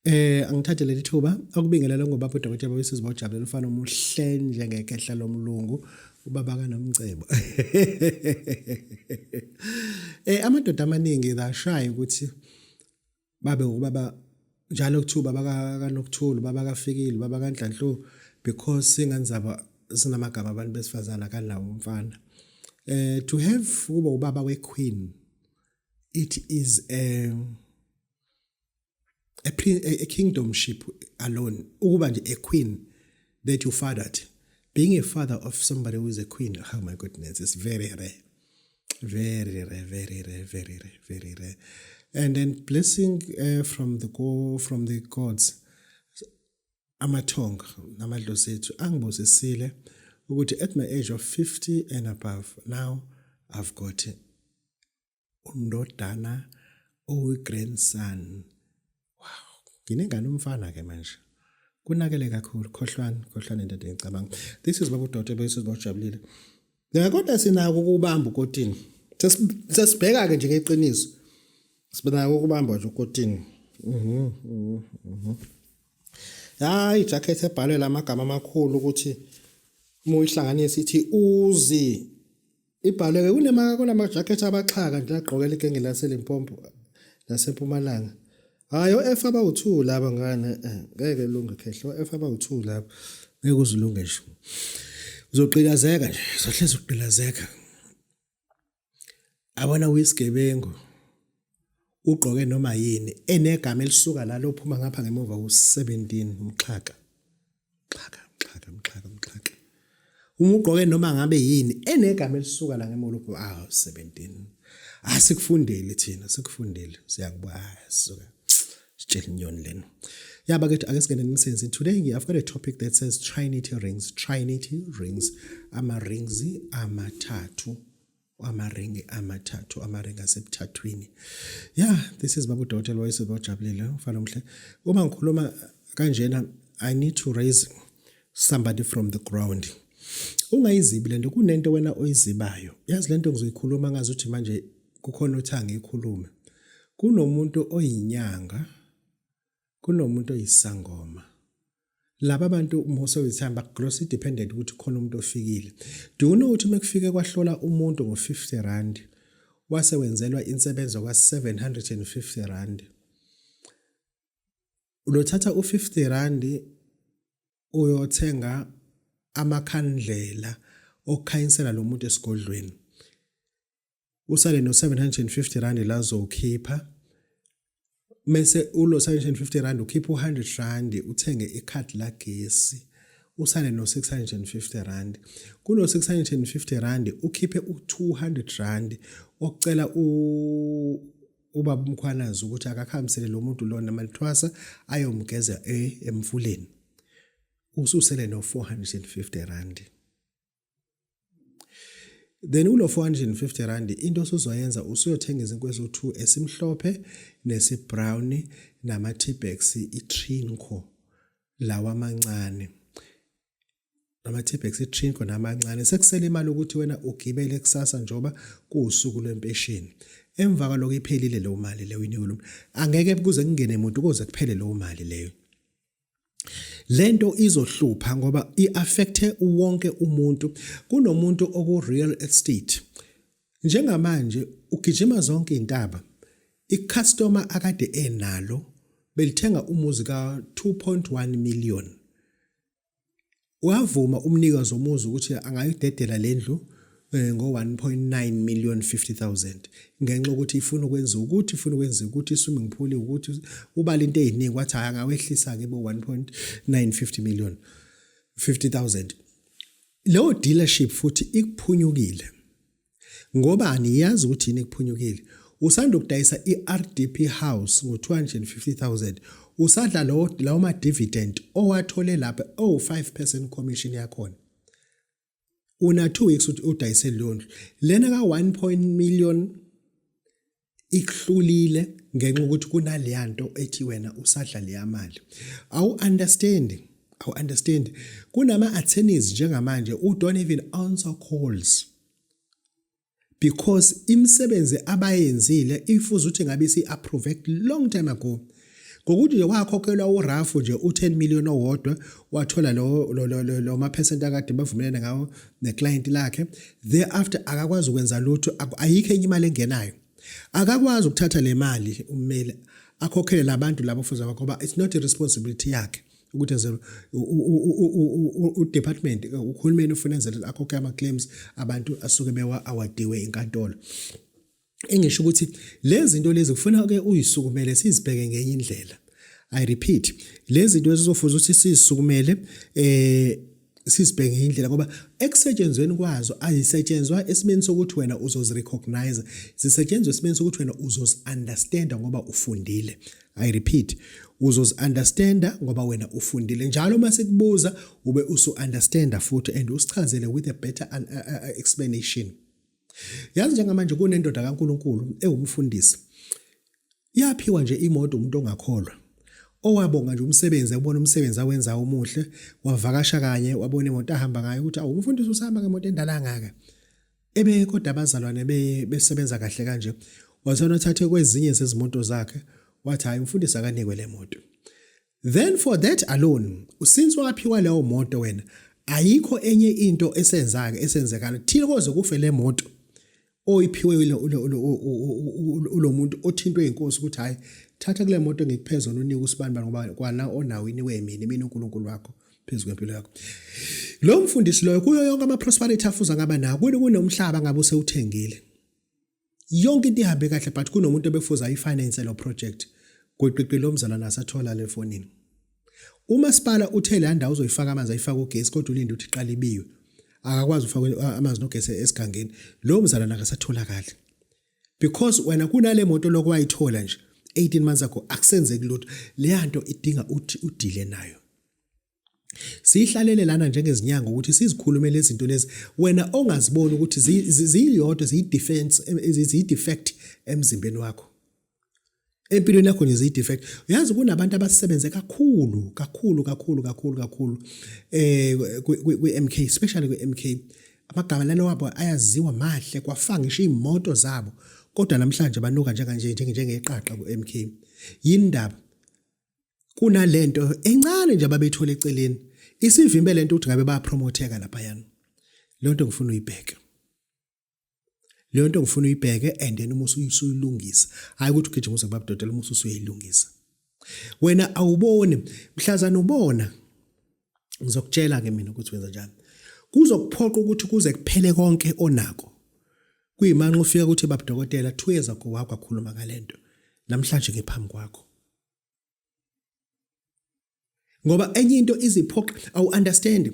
Angithathe leli thuba akubingelela ngoba uDokotela Wesizwe bawujabulela ufana omuhle njengekehla lomlungu ubaba kaNomcebo. Amadoda amaningi thashaya ukuthi babe ubaba njalo kuthiwa baba kaNokthulu, baba kaFikile, baba kaNhlanhlu because singanzaba sinamagama abantu besifazana kanawo umfana. To have kuba ubaba wequeen, it is a kingdomship alone. Ukuba nje a queen that you fathered. Being a father of somebody who is a queen, oh my goodness, it's very rare. Very rare, very rare, very rare, very rare. And then blessing from the gods. Amathonga namadlozi ethu angibusisile ukuthi at my age of 50 and above now I've got undodana oyi-grandson. Wow, nginengane umfana ke manje. Kunakele kakhulu khohlwane into engicabanga. This is babudoda bese bajabulile. Kodwa sinako ukubamba ukotini. Sesibheka ke nje ngeqiniso. Sibona ukubamba nje ukotini. Hayi jacket ebhalwe lamagama amakhulu ukuthi muyihlanganise ithi uzi. Ibhalwe ke kunama jacket abaxhaka nje agqokela igenge laseLimpopo naseMpumalanga. Hayi oF abawu2 laba ngane ngeke lunge khehlo oF abawu2 laba ngeke uzulunge nje. Uzoqilazeka nje sohleze ukuqilazeka. Abona uyisigebengu. Ugqoke noma yini enegama elisuka la lophuma ngapha ngemuva u17 umxhaka. Umxhaka. Uma ugqoke noma ngabe yini enegama elisuka la ngemuva 17. Asikufundile thina, sikufundile. Siyakubona suka. Sitshela inyoni lena. Yaba ke ake singene emsebenzini. Today I've got a topic that says Trinity rings. Trinity rings. Ama-rings amathathu. Amaringi amathathu, amaringi asebuthathwini. Yeah, this is Babu Dokotela Wesizwe bawujabulile ufana omhle. Uma ngikhuluma kanjena I need to raise somebody from the ground. Ungayizibi lento kunento wena oyizibayo. Yazi lento ngizoyikhuluma ngazuthi manje kukhona uthanga ikhulume. Kunomuntu oyinyanga, kunomuntu oyisangoma. Laba abantu most of the time grossly dependent ukuthi khona umuntu ofikile. Do you know ukuthi mekufike kwahlola umuntu ngo50 rand wase wenzelwa insebenzo kwa750 rand. Ulothatha u50 rand uyothenga amakhandlela okukhanyisela lo muntu esigodlweni. Usale no750 rand lazo ukhipha. Mase ulo 750 rand ukhipha u100 rand uthenge ikhadi lagesi usale no650 rand kulo 650 rand ukhiphe u200 rand okucela ubaba umkhwanazi ukuthi akakhambisele lo muntu lona malithwasa ayomgeza emfuleni ususele no450 rand. Then ulo 450 rand into osuzoyenza usuyothenga izinkwe zo2 esimhlophe nesibrown nama T-Bex iTrinco lawa amancane. Nama T-Bex iTrinco namancane sekusele imali ukuthi wena ugibele kusasa njoba kuusuku lwempesheni. Emva kwaloko iphelile lo mali leyo inikolo. Angeke kuze kungene umuntu kuze kuphele lo mali leyo. Lento izohlupha ngoba iaffecte wonke umuntu. Kunomuntu oku real estate. Njengamanje ugijima zonke intaba. I-customer akade enalo belithenga umuzi ka 2.1 million. Wavuma umnikazi womuzi ukuthi angayidedela lendlu ngo 1.9 million 50,000 ngenxa ukuthi ifuna ukwenza ukuthi swimming pool ukuthi ubala into eziningi wathi angawehlisa ke bo 1.950 million 50,000. Lo dealership futhi ikuphunyukile ngoba aniyazi ukuthi yini ikuphunyukile. Usanda ukudayisa iRDP house ngo 250,000 usadla lawo ma dividend owathole lapha 5% commission yakhona. Una 2 weeks udayise loan lena ka 1 million ikhlulile ngenxa ukuthi kunaleyanto ethi wena usadla le mali. Awu understand kunama attorneys njengamanje don't even answer calls because imisebenzi abayenzile ifuza ukuthi ngabe si approved long time ago ngokuthi nje wakhokhelwa uRafu nje u10 million owodwa wathola lo ma-percent akade bavumelene ngawo neclient lakhe thereafter akakwazi ukwenza lutho ayikho enye imali engenayo akakwazi ukuthatha le mali ummeli akhokhele labantu labo futhi ngoba it's not a responsibility yakhe ukuthi enze department uhulumeni ufuna enze akhokhe ama claims abantu asuke awadiwe inkantolo engisho ukuthi lezi zinto lezi kufuna ke uyisukumele sizibheke ngenye indlela I repeat lezi zinto ezizofuza ukuthi sizisukumele sizibheke ngenye indlela ngoba ekusetshenzweni kwazo ayisetshenzwa esimeni sokuthi wena uzozirecognize zisetshenzwa esimeni sokuthi wena uzozi-understand ngoba ufundile I repeat uzozi-understand ngoba wena ufundile njalo mase kubuza ube usu-understand futhi and usichazele with a better explanation yazi njengamanje kunendoda kaNkuluNkulu ewumfundisi yaphiwa nje imoto umuntu ongakholwa owabonga nje umsebenzi yabona umsebenzi awenza umuhle wavakasha kanye wabona imoto ahamba ngayo ukuthi umfundisi usahamba ngemoto endala ngaka kodwa abazalwane besebenza kahle kanje wathona uthathe kwezinye zezimoto zakhe wathi hayi umfundisi akanikwe le moto then for that alone since waphiwa leyo moto wena ayikho enye into esenzekana thina koze kufe le moto oyiphiwe lo muntu othintwe inkosi ukuthi hayi thatha kule moto ngikuphezulu unike usibani ngoba kwana onawo iniwe mina uNkulunkulu wakho phezulu kwempilo yakho lo mfundisi loyo kuyo yonke ama prosperity afuza ngaba nawo kunomhlaba ngabe usewuthengile yonke into ihambe kahle but kunomuntu obefuza ifinance lo project kweqiqi lo mzalwana asathola le fonini umasipala uthe le ndawo uzoyifaka amanzi ayifaka ugesi kodwa ulinde ukuthi iqala ibiwe akakwazi ufaka amanzi nogesi esigangeni lo mzalwana akasatholakala because wena kunale moto lokho wayithola nje 18 months ago akusenzeki lutho le nto idinga uthi udile nayo sihlalele lana njengezinyanga ukuthi sizikhulume lezi zinto lezi wena ongaziboni ukuthi ziyodwa ziyidefect emzimbeni wakho empilweni yakho nje ziyidefect uyazi kunabantu abasebenze kakhulu kwi-MK especially kwi-MK amagama lalo wabo ayaziwa mahle kwafanga ngisho imoto zabo kodwa namhlanje banuka njengeqaqa ku-MK yindaba kunalento encane nje ababethola eceleni isivimbe lento ukuthi ngabe bayapromotheka lapha yana lonto ngifuna uyibheke and then uma usuyilungisa hayi ukuthi ugijima uze kubabudodela uma usuyilungisa wena awuboni mhlazana ubona ngizokutshela ke mina ukuthi wenza njani kuzokuphoqa ukuthi kuze kuphele konke onako kuyimanqa ufika ukuthi babudokotela 2 years ago wakwakhuluma ngalento namhlanje ngephambi kwakho ngoba enye into iziphoqa awu understand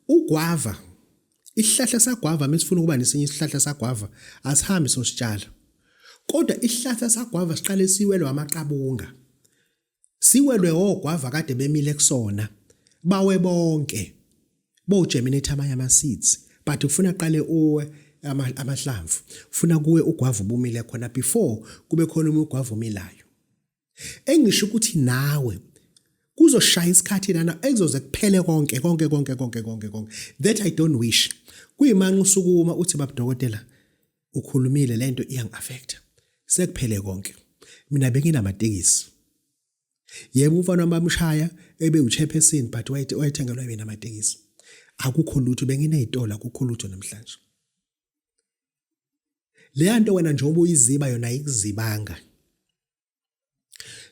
ugwava isihlahla sagwava mesifuna ukuba nesinye isihlahla sagwava asihambi sositshala kodwa isihlahla sagwava siqale siwelwe amaqabunga siwelwe ogwava kade bemile kusona bawe bonke bogerminate amanye ama seeds but ufuna qale uwe amahlamvu ufuna kuwe ugwava ubumile khona before kube khona ugwava umilayo engisho ukuthi nawe kuzoshaya isikhathi lana ekuzoze kuphele konke that I don't wish kuyimanqa usukuma uthi babudokotela ukhulumile lento iyangi-affecta sekuphele konke mina benginamatekisi yebo umfana bamshaya ebe uchairperson but wayethengelwa mina amatekisi akukho lutho benginezitolo akukho lutho namhlanje le nto wena njengoba uyiziba yona ayikuzibanga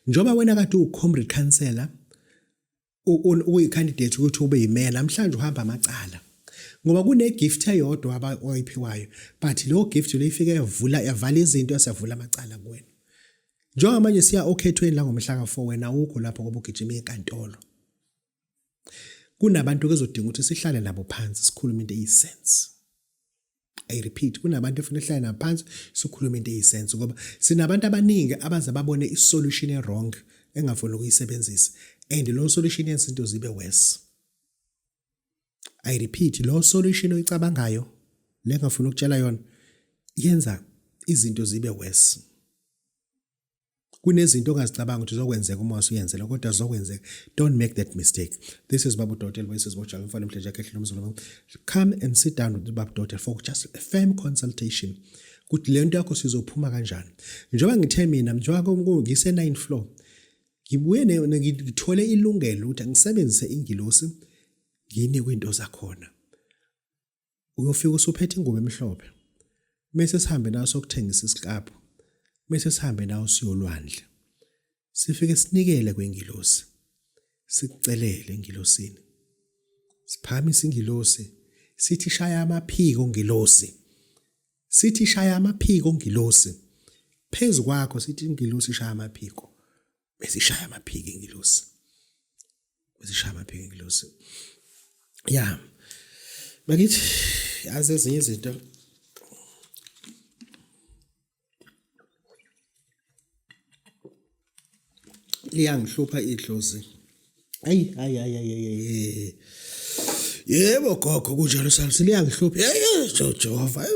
njengoba wena kade ucomrade councillor uyicandidate ukuthi ube yimayor namhlanje uhamba amacala ngoba kune gift eyodwa oyiphiwayo but lo gift leyifike yavala izinto yasavula amacala kuwena njengoba manje siya okhethweni la ngomhla ka4 wena ukho lapho ngoba ugijima enkantolo kunabantu kezodinga ukuthi sihlale nabo phansi sikhulume into eyisense I repeat kunabantu efuna ehlale nabo phansi sikhulume into eyisense ngoba sinabantu abaningi abaza babone isolution wrong engafuni ukuyisebenzisa and lo solution yenza into zibe worse I repeat lo solution oyicabangayo lengafuna ukutshela yona yenza izinto zibe worse kunezinto ongazicabanga ukuthi zokwenzeka uma usuyenzela kodwa zokwenzeka don't make that mistake this is Babu Dotel voices watching mfana mhleje akhe nomzulu come and sit down with Babu Dotel for just a firm consultation ukuthi lento yakho sizophuma kanjani njengoba ngithe mina njengoba ngise 9th floor ngibuye ngithole ilungelo ukuthi ngisebenzise ingilosi ngine kwinto zakhona. Uyofika usuphethe ingubo emhlophe. Mase sihambe nawo sokuthengisa isikapho. Mase sihambe nawo siyolwandle. Sifike sinikele kwengilosi. Sikucelele engilosini. Siphakamisa ingilosi. Sithi shaya amaphiko ngilosi. Sithi shaya amaphiko ngilosi. Phezu kwakho sithi ingilosi shaya amaphiko. Bese ishaya amaphiko ingilosi. Bese ishaya amaphiko ingilosi. Yeah. Bakithi yazi ezinye izinto liyangihlupha idlozi. Ayi. Yebo gogo kunjalo salisi liyangihlupha. Jehova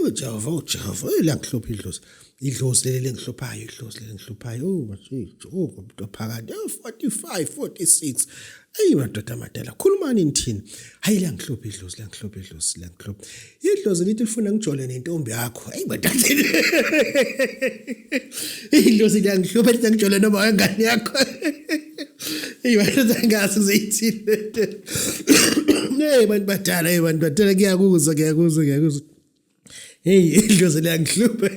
liyangihlupha idlozi. Idlozi leli lengihluphayo, umuntu ophakathi 45 46. Hey madoda amadala khulumani nithini? Hayi liyangihlupha idlozi. Idlozi lithi lifuna ngijole nentombi yakho. Hey madoda. Idlozi liyangihlupha lithi ngijole noma ngani yakho. Hey madoda ngase uzithini. Hey bantu badala ngiyakuzwa. Hey idlozi liyangihlupha.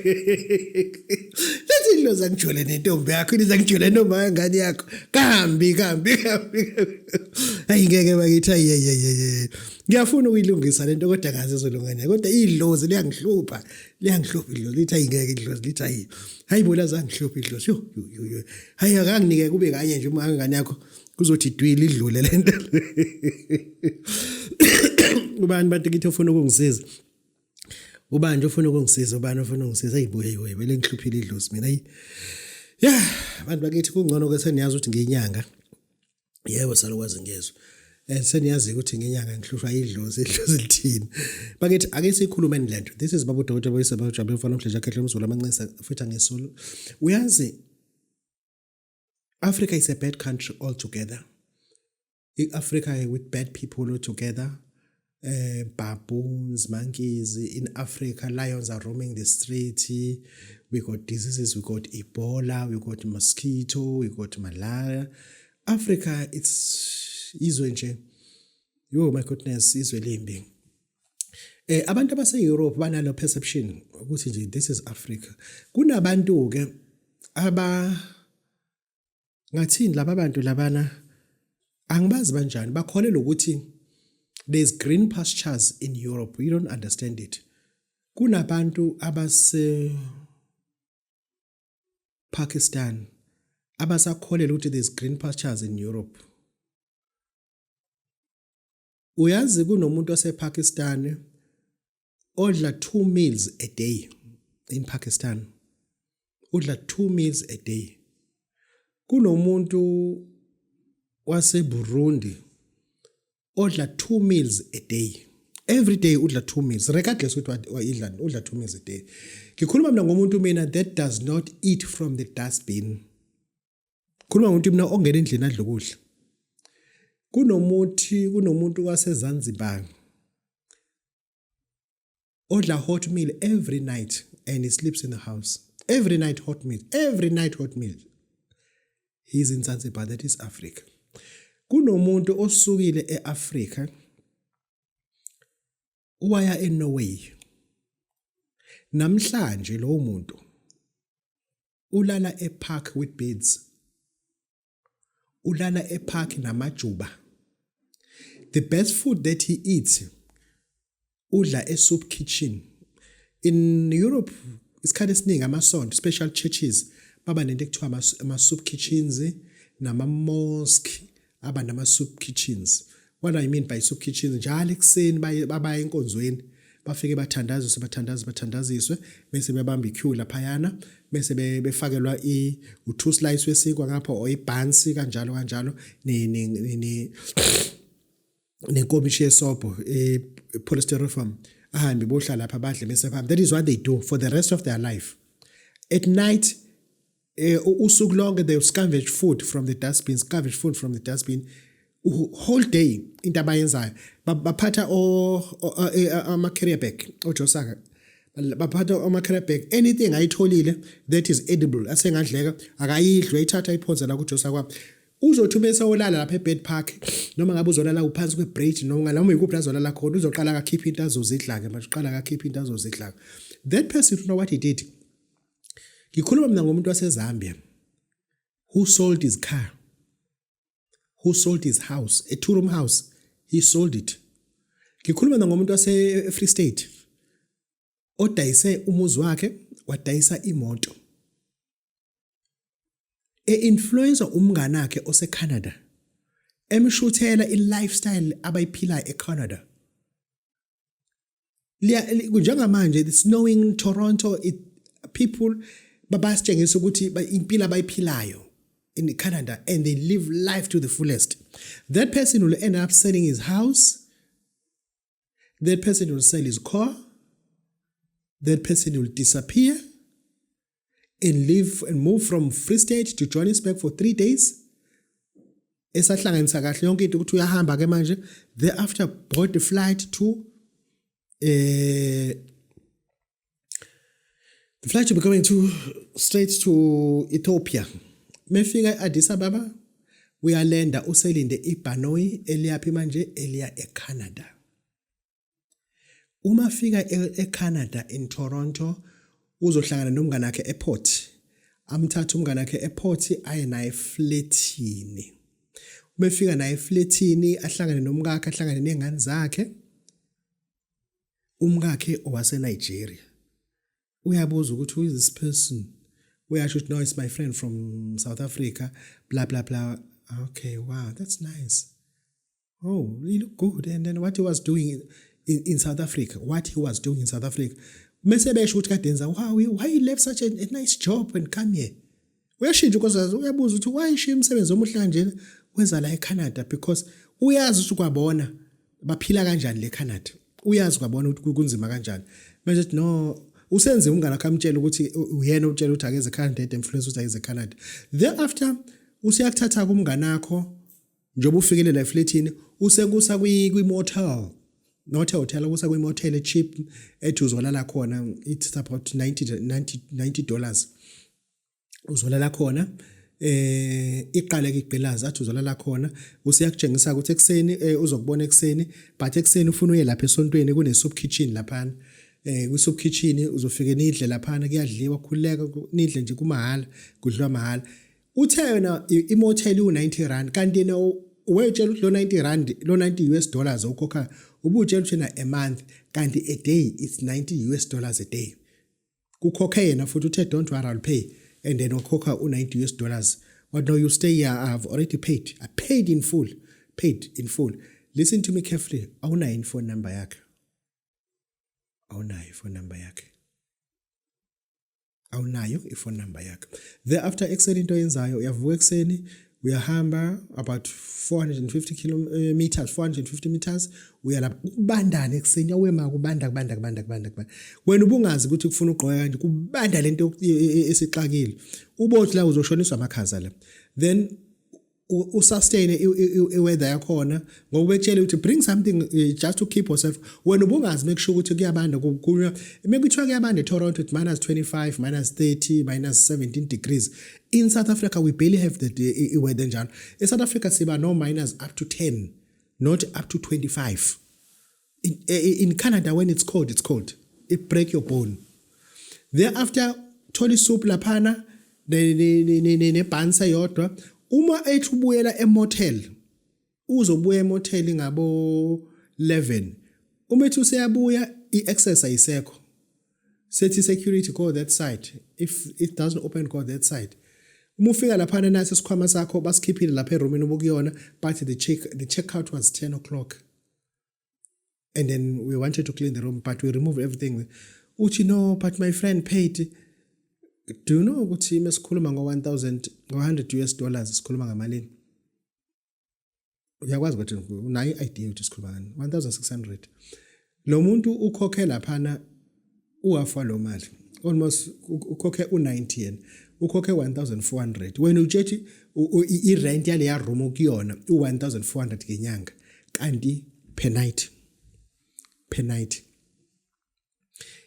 Lethi idlozi angijole nentombi yakho, niza ngijole noma ngani yakho. Kambi. Hayi ngeke bakithi hayi. Ngiyafuna ukuyilungisa lento kodwa kaze izolungana. Kodwa idlozi liyangihlupha idlozi lithi hayi ngeke idlozi lithi hayi. Hayi bola zangihlupha idlozi. Yo. Hayi akanginike kube kanye nje uma ngani yakho kuzothi idwili idlule lento. Ubani bantu kithi ufuna ukungisiza? Ubani ufuna ukungisiza? Hayibo vele ngihluphile idlozi mina. Yeah, abantu bakithi kungcono ke seniyazi ukuthi ngiyinyanga. Yebo salokwazi ngezwe. Seniyazi ukuthi ngiyinyanga ngihlushwa idlozi lithini. Bakithi ake sikhulume nilento. This is Babu Dr. Boyise Bajabule mfana omhleja khehle umzulu amancisa futhi ngesolo. Uyazi Africa is a bad country altogether. Africa with bad people altogether. Baboons, monkeys. In Africa, lions are roaming the street. We got diseases, we got Ebola, we got mosquito, we got malaria. Africa, it's izwe nje. Oh my goodness, izwe limbi. Abantu abase Europe banalo perception ukuthi nje this is Africa. Kunabantu ke ngathini laba bantu labana angibazi banjani bakholelwa ukuthi there's green pastures in Europe. You don't understand it. Kunabantu abase Pakistan abasakholelwa ukuthi there's green pastures in Europe. Uyazi kunomuntu wasePakistan odla 2 meals a day in Pakistan. Udla 2 meals a day. Kunomuntu waseBurundi odla 2 meals a day. Every day udla 2 meals. Regardless ukuthi idla udla 2 meals a day. Ngikhuluma mina ngomuntu mina that does not eat from the dustbin. Khuluma ngomuntu mina ongena endlini adla ukudla. Kunomuntu waseZanzibar odla hot meal every night and he sleeps in the house. Every night hot meal. He's in Zanzibar, that is Africa. Kunomuntu osukile eAfrica uwaya eNorway. Namhlanje lo muntu ulala epark with birds. Ulala epark namajuba. The best food that he eats udla soup kitchen. In Europe isikhathi esiningi amasonto special churches baba nento ekuthiwa ama-soup kitchens nama-mosque aba nama-soup kitchens. What I mean by soup kitchens, njalo ekuseni babaya enkonzweni bafike bathandaziswe bese bebamba iqueue laphayana bese befakelwa u2 slice wesinkwa ngapha o ibansi kanjalo nenkomishi yesobho polystyrofoam ahambe bohlala lapha badle bese phambi. That is what they do for the rest of their life. At night usuku lonke they scavenge food from the dustbin whole day into abayenzayo baphatha ama carrier bag ojosaka baphatha ama carrier bag anything ayitholile that is edible asengadleka akayidlwe ithatha iphonza la kuJosa kwabo uzothi bese olala lapha eBed Park noma ngabe uzolala uphansi kwebridge noma yikuphi azolala khona uzoqala akakhipha into azozidlaka manje uqala akakhipha into azozidlaka. That person, you know what he did? Ngikhuluma mina ngomuntu waseZambia who sold his car, who sold his house, a two-room house, he sold it. Ngikhuluma mina ngomuntu wase-Free State odayise umuzi wakhe wadayisa imoto. E-influencer umngane wakhe ose-Canada emshuthela i-lifestyle abayiphilayo e-Canada. Njengamanje it's snowing in Toronto, people babasitshengisa ukuthi impilo abayiphilayo in Canada and they live life to the fullest. That person will end up selling his house. That person will sell his car. That person will disappear and live and move from Free State to Johannesburg for 3 days. Esahlanganisa kahle yonke into ukuthi uyahamba ke manje. Thereafter bought the flight to the flight will be going straight to Ethiopia. Mefika Addis Ababa uyalenda uselinde ibhanoyi eliyaphi manje eliya eCanada. Uma fika eCanada in Toronto uzohlangana nomngane wakhe ePort. Amthatha umngane wakhe ePort aye naye flatini. Umefika naye flatini ahlangane nomkakhe ahlangane nezingane zakhe. Umkakhe owase Nigeria. Uyabuza ukuthi who is this person? Uyasho ukuthi no, it's my friend from South Africa, blah blah blah. Okay, wow, that's nice. Oh, you look good. And then what he was doing in South Africa, Mese besho ukuthi kade enza, wow, why you left such a nice job and come here? Uyashintsha because uyabuza ukuthi why ishiya umsebenzi omuhle kanje weza la eCanada, because uyazi ukuthi kwabona baphila kanjani le Canada. Uyazi kwabona ukuthi kunzima kanjani. Manje no, usenze umngane akamtshela ukuthi uyena utshela ukuthi akeze Canada influence ukuthi akeze Canada. Thereafter usiyakuthatha kumngane wakho njoba ufikele la eflatini usekusa kwi-motel. Not a hotel, kusa kwi-motel cheap ethi uzolala khona. It's about $90. Uzolala khona iqale ke igqilaza athi uzolala khona usiyakutshengisa ukuthi ekseni uzokubona ekseni, but ekseni ufuna uye lapha esontweni kune soup kitchen lapha. Kwi-soup kitchen uzofika nidle lapha kuyadliwa khuleka nidle nje kumahala kudliwa mahala. Uthe yona imotel u90 kanti yena wetshela ukuthi lo 90 rand lo $90 ukhokha ubutshela ukuthi na a month kanti a day it's $90 a day. Kukhokha yena futhi uthe don't worry I'll pay and then ukhokha u$90. But no, you stay here, I've already paid. I paid in full. Listen to me carefully. Awunayo phone number yakhe. Awunayo phone number yakhe. Thereafter ekseni into yenzayo uyavuka ekseni uyahamba about 450 meters uyala kubandana ekseni awema kubanda. Wena ubungazi ukuthi kufuna ugqoka kanje kubanda lento esixakile. Ubothi la uzoshoniswa amakhaza la. Then usustain iweather yakhona ngoba betshela ukuthi bring something just to keep yourself. Wena ubungazi make sure ukuthi kuyabanda kukhulunywa mekuthiwa kuyabanda eToronto it's -25, -30, -17 degrees. In South Africa we barely have the weather njalo. In South Africa siba no minus up to 10, not up to 25. In Canada when it's cold it break your bone. Thereafter tholi soup laphana ne bansa yodwa. Uma ethi ubuyela emotel uzobuya emotel ngabo 11. Uma ethi useyabuya i-access ayisekho. Sethi security go that side. If it doesn't open go that side. Uma ufika lapha nasi isikhwama sakho basikhiphile lapha eroomini obukuyona, but the checkout was 10 o'clock. And then we wanted to clean the room but we removed everything. Uthi no, but my friend paid. Do you know ukuthi mesikhuluma $100 sikhuluma ngamalini? Uyakwazi ukuthi unayo idea ukuthi sikhuluma ngani? 1600. Lo muntu ukhokhe laphana uwafa lo mali. Almost ukhokhe u90 yena. Ukhokhe 1400. Wena ujethi i-rent yale ya room okuyona u1400 ngenyanga kanti per night.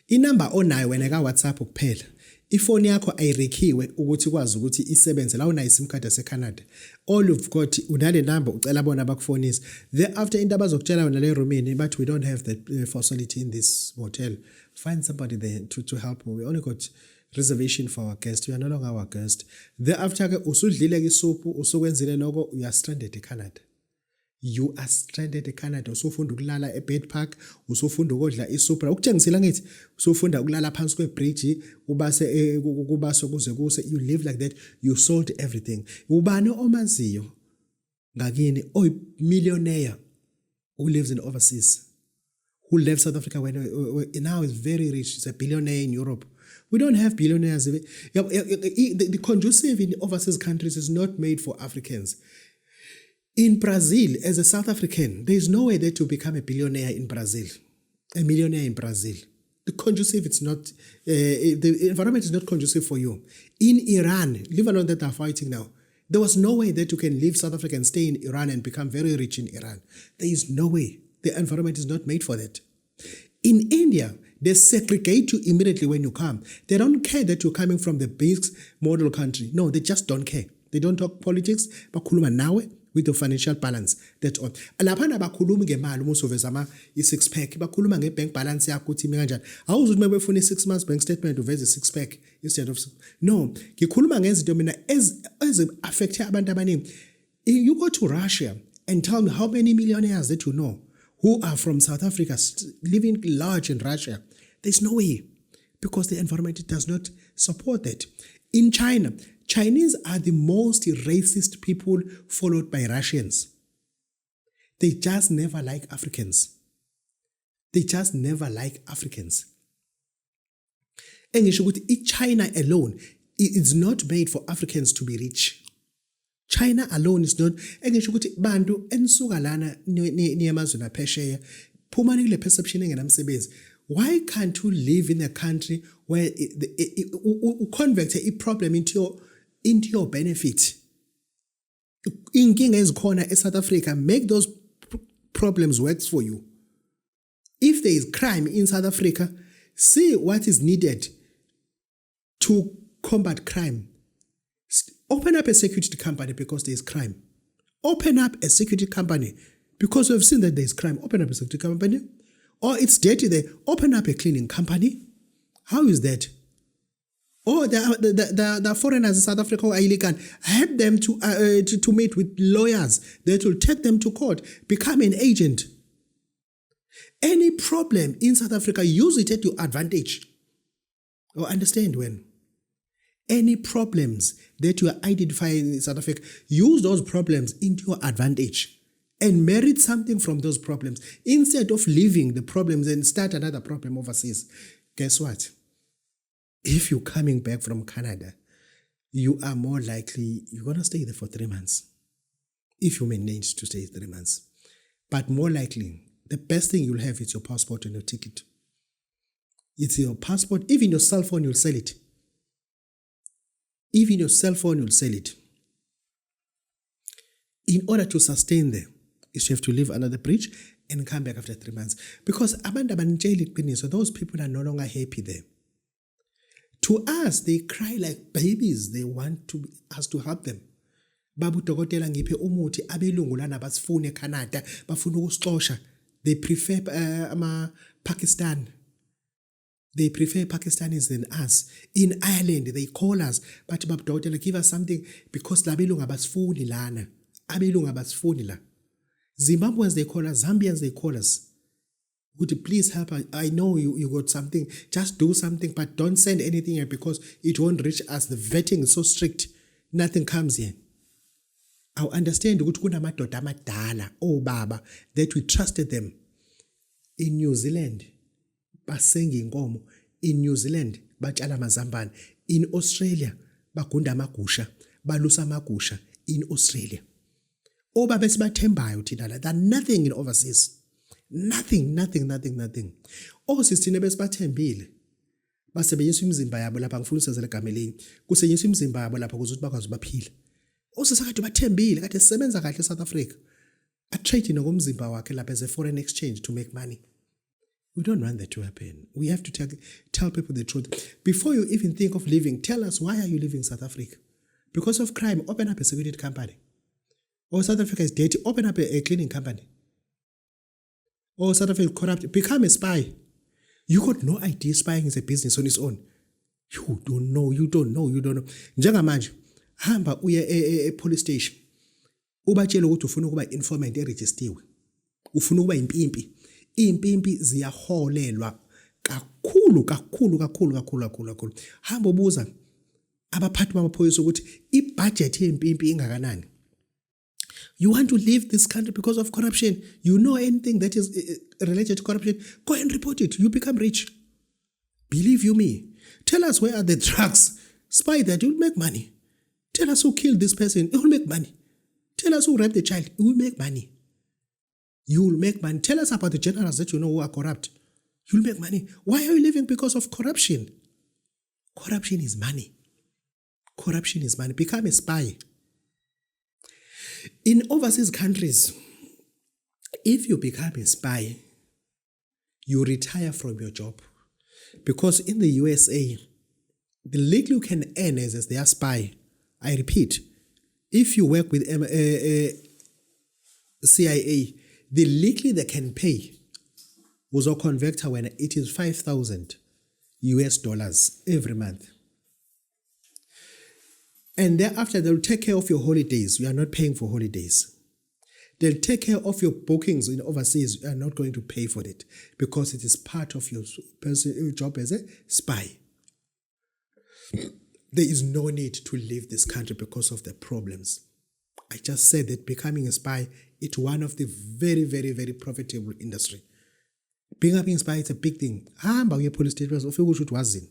Inamba onayo wena ka WhatsApp kuphela. ifoni yakho ayirekhiwe ukuthi ikwazi ukuthi isebenze la unayo iSIM card yaseCanada. All you've got unale number ucela bona bakufonisa. Thereafter into abazokutshela wena le roomini but we don't have the facility in this hotel. Find somebody there to help. We only got reservation for our guest. You are no longer our guest. Thereafter ke usudlile ke isuphu usokwenzile lokho you are stranded eCanada. You are stranded eCanada. Usufunda ukulala eBed Park, usufunda ukodla isupra. Ukutshengisela ngithi usufunda ukulala phansi kwebridge ubase kubaso kuze kuse. You live like that. You sold everything. Ubani omaziyo ngakini millionaire who lives in overseas, who left South Africa when now is very rich. He's a billionaire in Europe. We don't have billionaires. The conducive in overseas countries is not made for Africans. In Brazil, as a South African, there is no way that you become a billionaire in Brazil, a millionaire in Brazil. The conducive, it's not, the environment is not conducive for you. In Iran, leave alone that are fighting now, there was no way that you can leave South Africa and stay in Iran and become very rich in Iran. There is no way. The environment is not made for that. In India, they segregate you immediately when you come. They don't care that you're coming from the big model country. No, they just don't care. They don't talk politics. Bakhuluma nawe with the financial balance. That's all. Alaphana bakhuluma ngemali uma usuveza i-six pack. Bakhuluma nge-bank balance yakho uthi ime kanjani. Awuzuthi uma befuna i-6 months bank statement uveze i-six pack instead of no. Ngikhuluma ngezinto mina affect abantu abaningi. You go to Russia and tell me how many millionaires that you know who are from South Africa living large in Russia. There's no way, because the environment does not support that. In China, Chinese are the most racist people, followed by Russians. They just never like Africans. They just never like Africans. And China alone is not made for Africans to be rich. China alone is not. Bantu ensuka lana niyamazwe naphesheya phuma kule perception engenamsebenzi. Why can't you live in a country where you convert a problem into your benefit? Inkinga ezikhona eSouth Africa, make those problems work for you. If there is crime in South Africa, see what is needed to combat crime. Open up a security company because there is crime. Open up a security company because we've seen that there is crime. Open up a security company. Or it's dirty there. Open up a cleaning company. How is that? Or the foreigners in South Africa who are illegal, help them to meet with lawyers that will take them to court. Become an agent. Any problem in South Africa, use it at your advantage. Or understand when? Any problems that you are identifying in South Africa, use those problems into your advantage and merit something from those problems instead of leaving the problems and start another problem overseas. Guess what? If you're coming back from Canada, you are more likely, you're going to stay there for 3 months. If you manage to stay 3 months. But more likely, the best thing you'll have is your passport and your ticket. It's your passport. Even your cell phone, you'll sell it. Even your cell phone, you'll sell it. In order to sustain there, you have to leave under the bridge and come back after 3 months. Because so those people are no longer happy there. To us, they cry like babies. They want us to help them. Babu dokotela ngiphe umuthi abelungu lana basifune eCanada bafuna ukusixosha. They prefer Pakistan. They prefer Pakistanis than us. In Ireland, they call us, but babu dokotela give us something because labelungu abasifuni lana. Abelungu abasifuni la. Zimbabweans they call us, Zambians they call us. Would you please help us? I know you got something. Just do something, but don't send anything here because it won't reach us. The vetting is so strict. Nothing comes here. I understand ukuthi kunamadoda amadala obaba that we trusted them. In New Zealand, basenga inkomo. In New Zealand, batshala amazambane. In Australia, bagunda amagusha, balusa amagusha in Australia. Obaba esibathembayo thina la, that nothing in overseas. Nothing. Osisithina besibathembile. Basebenzisa imizimba yabo lapha ngifuna usezele gameleni. Kusenyiswa imizimba yabo lapha ukuze bakwazi baphila. Osisakade bathembile kade sisebenza kahle eSouth Africa. A trade ngokomzimba wakhe lapha as a foreign exchange to make money. We don't want that to happen. We have to tell people the truth. Before you even think of leaving, tell us, why are you leaving South Africa? Because of crime, open up a security company. Or South Africa is dirty, open up a cleaning company. Or South Africa is corrupt, become a spy. You got no idea spying is a business on its own. You don't know. Njengamanje, hamba uye police station. Ubatshela ukuthi ufuna ukuba informant eregistiwe. Ufuna ukuba impimpi. Impimpi ziyaholelwa kakhulu. Hamba ubuza abaphathi bamaphoyisa ukuthi ibudget yempimpi ingakanani. You want to leave this country because of corruption? You know anything that is related to corruption? Go and report it. You become rich. Believe you me. Tell us where are the drugs. Spy that, you'll make money. Tell us who killed this person. You'll make money. Tell us who raped the child. You will make money. You will make money. Tell us about the generals that you know who are corrupt. You'll make money. Why are you living? Because of corruption. Corruption is money. Corruption is money. Become a spy. In overseas countries, if you become a spy, you retire from your job. Because in the USA, the little you can earn as their spy, I repeat, if you work with CIA, the little they can pay was a converter when it is $5,000 every month. And thereafter, they'll take care of your holidays. You are not paying for holidays. They'll take care of your bookings in overseas. You are not going to pay for it because it is part of your job as a spy. There is no need to leave this country because of the problems. I just said that becoming a spy, it's one of the very, very, very profitable industry. Being a spy, it's a big thing. Hamba uye police station, ufike ukuthi wazini.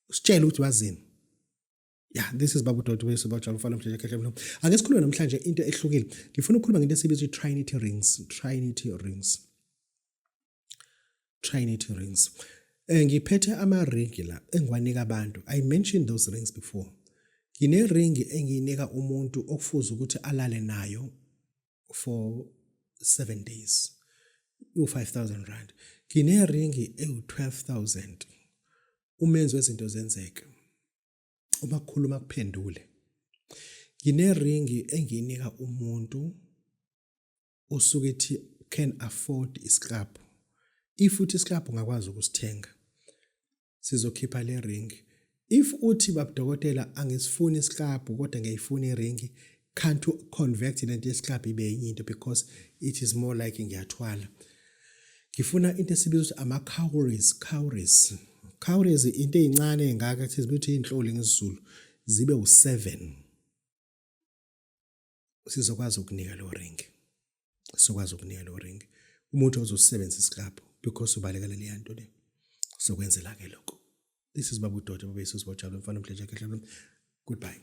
Usitshela ukuthi wazini. Yeah, this is Babu Dot Ways about Jalfana Mtshekhe. Ake sikhulume namhlanje into ehlukile. Ngifuna ukukhuluma ngento esibiza Trinity rings. Trinity rings. Ngiphethe ama ring la engiwanika abantu. I mentioned those rings before. Ngine ring engiyinika umuntu okufuza ukuthi alale nayo for 7 days. U5,000 rand. Ngine ring ewu12,000. Umenzi wezinto zenzeke. Uma kukhuluma kuphendule. Ngine ring engiyinika umuntu osukethi can afford iscrap. If uthi iscrap ungakwazi ukusithenga, sizokhipha le ring. If uthi babudokotela angisifuni iscrap kodwa ngiyifuna iring, can't convert into iscrap ibe enye into because it is more like ngiyathwala. Ngifuna into esibiza ukuthi ama cowries. Cowries into ezincane engaka sizibithi inhloli ngesizulu zibe u7. Sizokwazi ukunika lo ring. Umuntu ozosebenzisa iscrap because ubalekela le yanto le. Sokwenzela ke lokho. This is Babu Dot, Babu Yesus Bojalo, Mfana Mtshekhe. Goodbye.